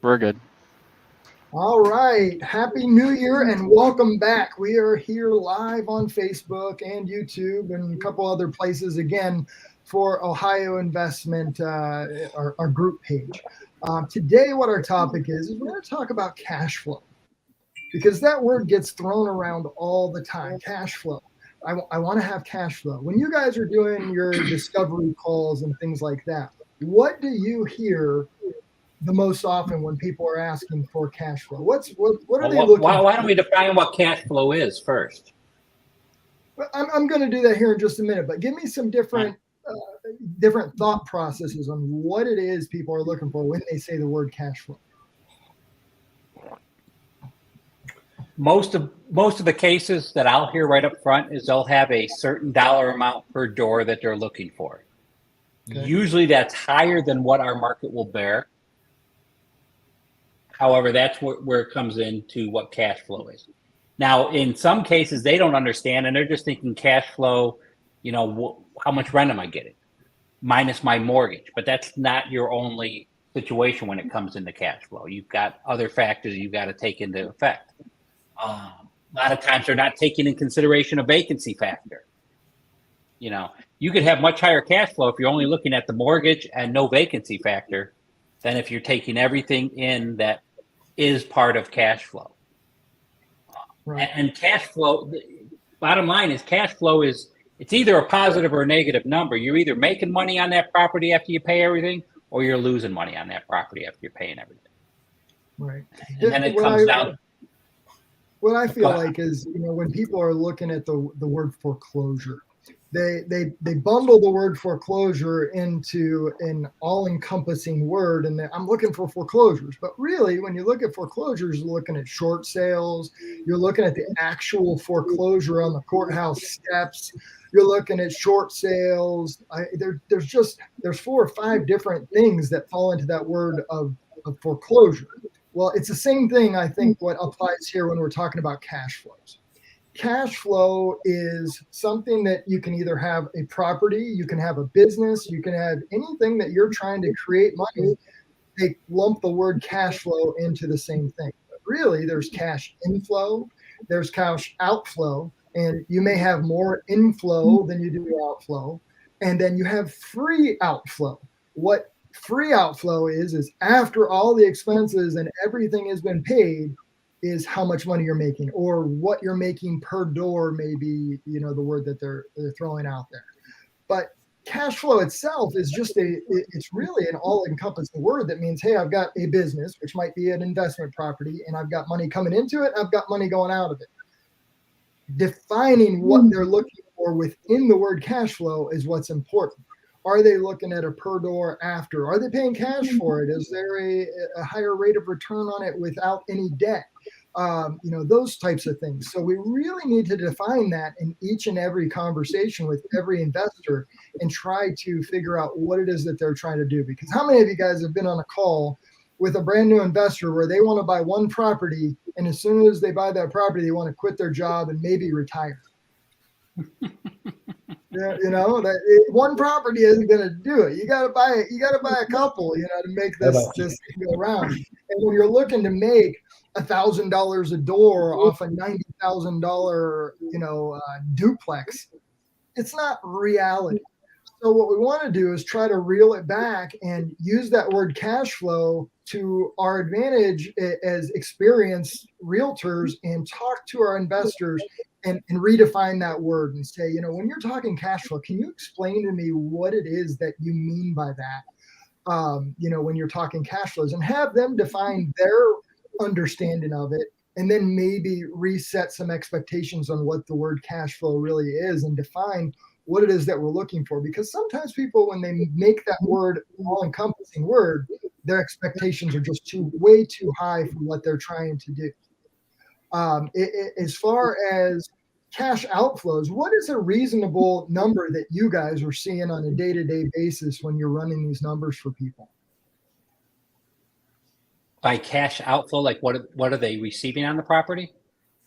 We're good. All right. Happy New Year and welcome back. We are here live on Facebook and YouTube and a couple other places again for Ohio Investment, our group page. Today, what our topic is we're going to talk about cash flow because that word gets thrown around all the time. Cash flow. I want to have cash flow. When you guys are doing your discovery calls and things like that, what do you hear the most often when people are asking for cash flow? What are they looking for? Why don't we define what cash flow is first? I'm going to do that here in just a minute, but give me some different thought processes on what it is people are looking for when they say the word cash flow. Most of the cases that I'll hear right up front is they'll have a certain dollar amount per door that they're looking for. Okay. Usually that's higher than what our market will bear. However, that's where it comes into what cash flow is. Now, in some cases, they don't understand, and they're just thinking cash flow, how much rent am I getting? Minus my mortgage. But that's not your only situation when it comes into cash flow. You've got other factors you've got to take into effect. A lot of times they're not taking in consideration a vacancy factor. You could have much higher cash flow if you're only looking at the mortgage and no vacancy factor than if you're taking everything in that is part of cash flow. Right. And cash flow, bottom line is cash flow it's either a positive or a negative number. You're either making money on that property after you pay everything, or you're losing money on that property after you're paying everything. Right. And then it comes down. What I feel like is, when people are looking at the word foreclosure, they bundle the word foreclosure into an all-encompassing word, and I'm looking for foreclosures. But really, when you look at foreclosures, you're looking at short sales, you're looking at the actual foreclosure on the courthouse steps, you're looking at short sales. There's 4 or 5 different things that fall into that word of foreclosure. Well, it's the same thing, I think, what applies here when we're talking about cash flows. Cash flow is something that you can either have a property, you can have a business, you can have anything that you're trying to create money. They lump the word cash flow into the same thing. But really, there's cash inflow, there's cash outflow, and you may have more inflow than you do outflow. And then you have free outflow. What free outflow is after all the expenses and everything has been paid, is how much money you're making or what you're making per door, maybe, the word that they're throwing out there. But cash flow itself is just it's really an all-encompassing word that means, hey, I've got a business, which might be an investment property, and I've got money coming into it, I've got money going out of it. Defining what they're looking for within the word cash flow is what's important. Are they looking at a per door after? Are they paying cash for it? Is there a higher rate of return on it without any debt? Those types of things. So we really need to define that in each and every conversation with every investor and try to figure out what it is that they're trying to do. Because how many of you guys have been on a call with a brand new investor where they want to buy one property, and as soon as they buy that property, they want to quit their job and maybe retire? That one property isn't going to do it. You got to buy it. You got to buy a couple, to make this go around. And when you're looking to make $1,000 a door off a $90,000, duplex, it's not reality. So what we want to do is try to reel it back and use that word cash flow to our advantage as experienced realtors and talk to our investors and redefine that word and say, when you're talking cash flow, can you explain to me what it is that you mean by that? When you're talking cash flows, and have them define their understanding of it, and then maybe reset some expectations on what the word cash flow really is and define what it is that we're looking for. Because sometimes people, when they make that word all-encompassing word, their expectations are just way too high for what they're trying to do. As far as cash outflows, what is a reasonable number that you guys are seeing on a day-to-day basis when you're running these numbers for people? By cash outflow, like what are they receiving on the property?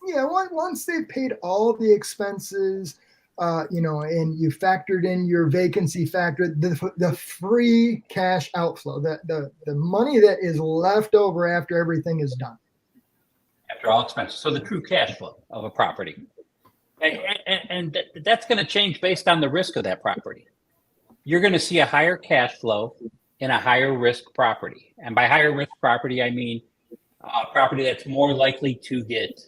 Yeah, once they've paid all the expenses, and you factored in your vacancy factor, the free cash outflow, the money that is left over after everything is done. After all expenses. So the true cash flow of a property. And that's going to change based on the risk of that property. You're going to see a higher cash flow in a higher risk property. And by higher risk property, I mean a property that's more likely to get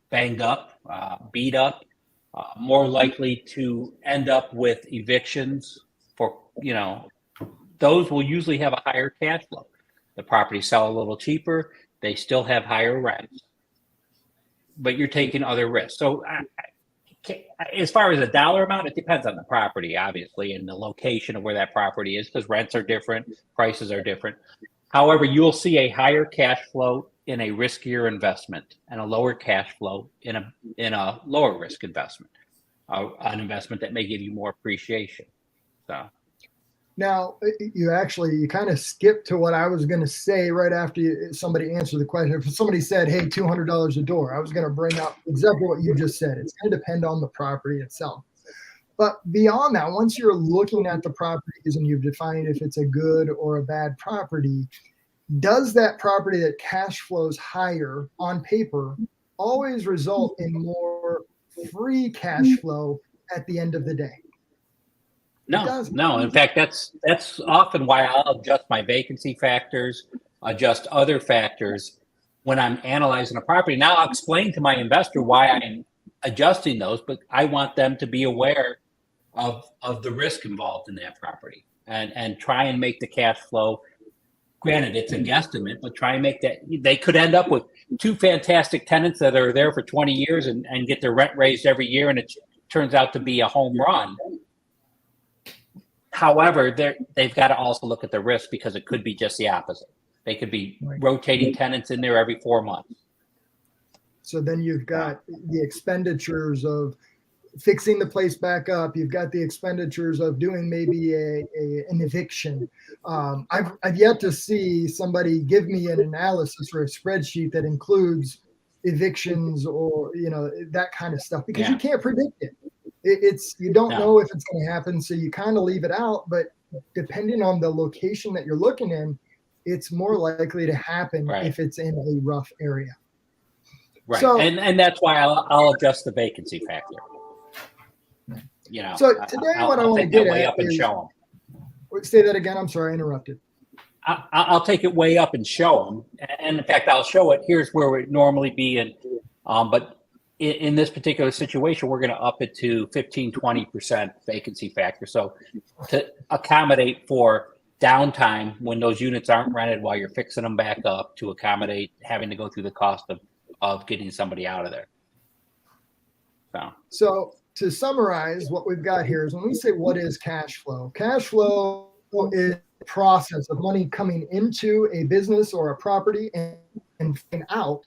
banged up, beat up, more likely to end up with evictions for, those will usually have a higher cash flow. The properties sell a little cheaper. They still have higher rents, but you're taking other risks. So as far as a dollar amount, it depends on the property, obviously, and the location of where that property is, because rents are different, prices are different. However, you'll see a higher cash flow in a riskier investment and a lower cash flow in a lower risk investment, an investment that may give you more appreciation. So. Now, you kind of skipped to what I was going to say right after somebody answered the question. If somebody said, hey, $200 a door, I was going to bring up exactly what you just said. It's going to depend on the property itself. But beyond that, once you're looking at the properties and you've defined if it's a good or a bad property, does that property that cash flows higher on paper always result in more free cash flow at the end of the day? No. In fact, that's often why I'll adjust my vacancy factors, adjust other factors when I'm analyzing a property. Now I'll explain to my investor why I'm adjusting those, but I want them to be aware of the risk involved in that property and try and make the cash flow. Granted, it's a guesstimate, but try and make that. They could end up with two fantastic tenants that are there for 20 years and get their rent raised every year, and it turns out to be a home run. However, they've got to also look at the risk, because it could be just the opposite. They could be rotating tenants in there every 4 months. So then you've got the expenditures of fixing the place back up. You've got the expenditures of doing maybe an eviction. I've yet to see somebody give me an analysis or a spreadsheet that includes evictions or that kind of stuff, because you can't predict it. You don't know if it's going to happen, so you kind of leave it out. But depending on the location that you're looking in, it's more likely to happen if it's in a rough area. Right, so, and that's why I'll adjust the vacancy factor. So today, what I want to get at is, show them. Say that again. I'm sorry, I interrupted. I'll take it way up and show them. And in fact, I'll show it. Here's where we'd normally be in, but in this particular situation, we're going to up it to 15-20% vacancy factor. So to accommodate for downtime when those units aren't rented while you're fixing them back up, to accommodate having to go through the cost of getting somebody out of there. So to summarize, what we've got here is, when we say what is cash flow is the process of money coming into a business or a property and out.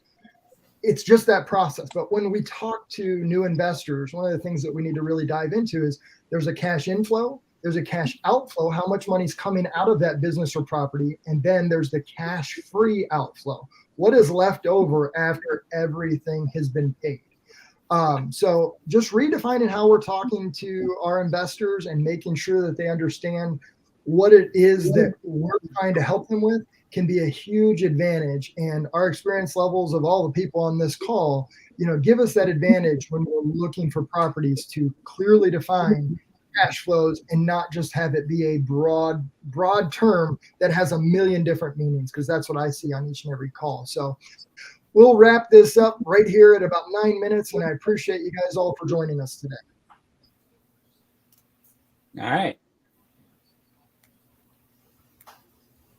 It's just that process. But when we talk to new investors, one of the things that we need to really dive into is there's a cash inflow, there's a cash outflow, how much money's coming out of that business or property, and then there's the cash free outflow. What is left over after everything has been paid? So just redefining how we're talking to our investors and making sure that they understand what it is that we're trying to help them with can be a huge advantage. And our experience levels of all the people on this call, give us that advantage when we're looking for properties to clearly define cash flows and not just have it be a broad term that has a million different meanings, because that's what I see on each and every call. So we'll wrap this up right here at about 9 minutes, and I appreciate you guys all for joining us today. All right.